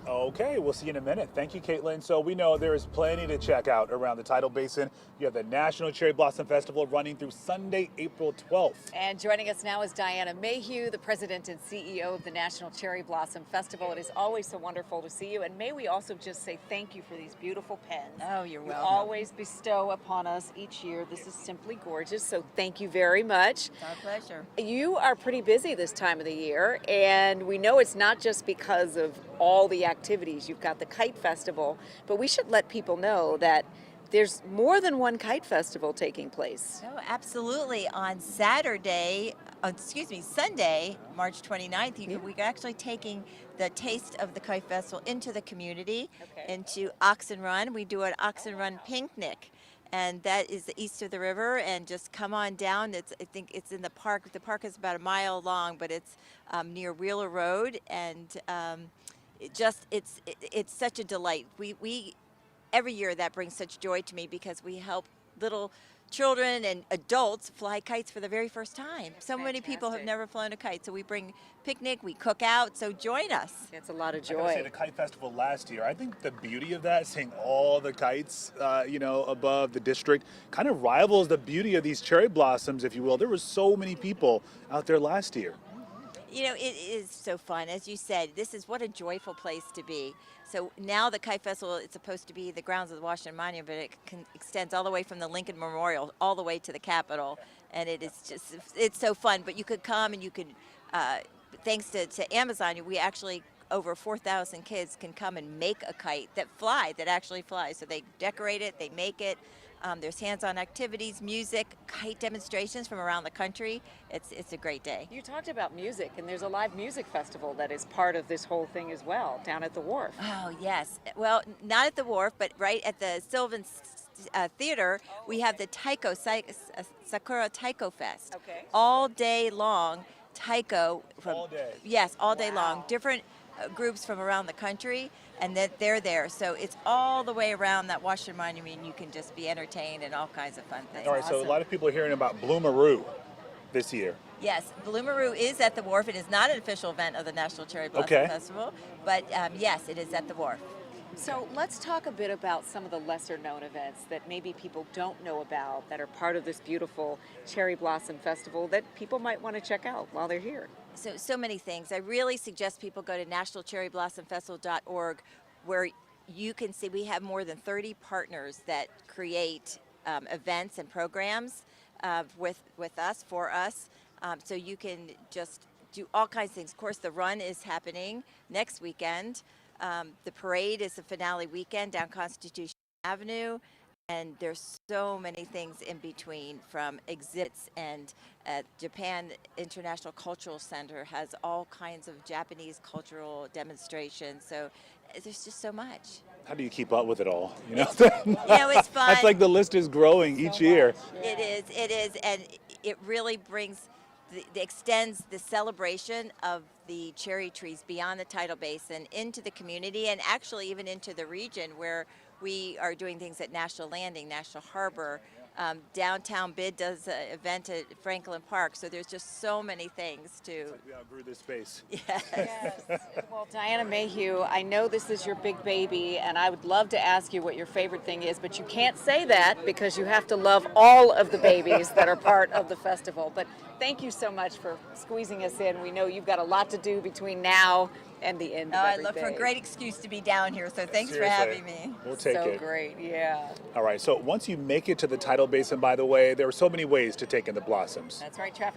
Okay, we'll see you in a minute. Thank you, Caitlin. So we know there is plenty to check out around the Tidal Basin. You have the National Cherry Blossom Festival running through Sunday, April 12th. And joining us now is Diana Mayhew, the president and CEO of the National Cherry Blossom Festival. It is always so wonderful to see you. And may we also just say thank you for these beautiful pens. Oh, you're welcome. You always bestow upon us each year. This is simply gorgeous. So thank you very much. It's our pleasure. You are pretty busy this time of the year, and we know it's not just because of all the activities. You've got the Kite Festival, but we should let people know that there's more than one kite festival taking place. Oh, absolutely. On Sunday, March 29th, we're actually taking the Taste of the Kite Festival into the community, into Oxen Run. We do an Oxen Run picnic. And that is east of the river, and just come on down. I think it's in the park. The park is about a mile long, but it's near Wheeler Road, and it's such a delight. We every year that brings such joy to me because we help little children and adults fly kites for the very first time. So many people have never flown a kite, so we bring picnic, we cook out, so join us. It's a lot of I gotta say, joy. the Kite Festival last year, I think the beauty of that, seeing all the kites, above the district, kind of rivals the beauty of these cherry blossoms, if you will. There were so many people out there last year. You know, it is so fun. As you said, this is what a joyful place to be. So now the Kite Festival, it's supposed to be the grounds of the Washington Monument, but it extends all the way from the Lincoln Memorial all the way to the Capitol. And it is just, it's so fun. But you could come and you could, thanks to Amazon, we actually, over 4,000 kids can come and make a kite that actually flies. So they decorate it, they make it. There's hands-on activities, music, kite demonstrations from around the country. It's a great day. You talked about music, and there's a live music festival that is part of this whole thing as well, down at the wharf. Oh, yes. Well, not at the wharf, but right at the Sylvan Theater, we have the Sakura Taiko Fest. Okay. All day long, taiko. All day? Yes, all day long. Different groups from around the country, and that they're there. So it's all the way around that Washington Monument. You can just be entertained and all kinds of fun things. All right, so a lot of people are hearing about Bloomaroo this year. Yes, Bloomaroo is at the wharf. It is not an official event of the National Cherry Blossom Festival, but yes, it is at the wharf. So let's talk a bit about some of the lesser known events that maybe people don't know about that are part of this beautiful Cherry Blossom Festival that people might want to check out while they're here. So many things. I really suggest people go to nationalcherryblossompfestival.org, where you can see we have more than 30 partners that create events and programs with us, for us. So you can just do all kinds of things. Of course, the run is happening next weekend. The parade is the finale weekend down Constitution Avenue. And there's so many things in between, from exhibits, and Japan International Cultural Center has all kinds of Japanese cultural demonstrations. So there's just so much. How do you keep up with it all? It's fun. I feel like the list is growing each year. It is, and it really brings, extends the celebration of the cherry trees beyond the tidal basin into the community, and actually even into the region where we are doing things at National Landing, National Harbor. Downtown Bid does an event at Franklin Park. So there's just so many things to. It's like we outgrew this space. Yes. Well, Diana Mayhew, I know this is your big baby, and I would love to ask you what your favorite thing is, but you can't say that because you have to love all of the babies that are part of the festival. But thank you so much for squeezing us in. We know you've got a lot to do between now and the end of I everything. look for a great excuse to be down here, so thanks for having me. We'll take it. So great, yeah. All right, so once you make it to the tidal basin, by the way, there are so many ways to take in the blossoms. That's right, traffic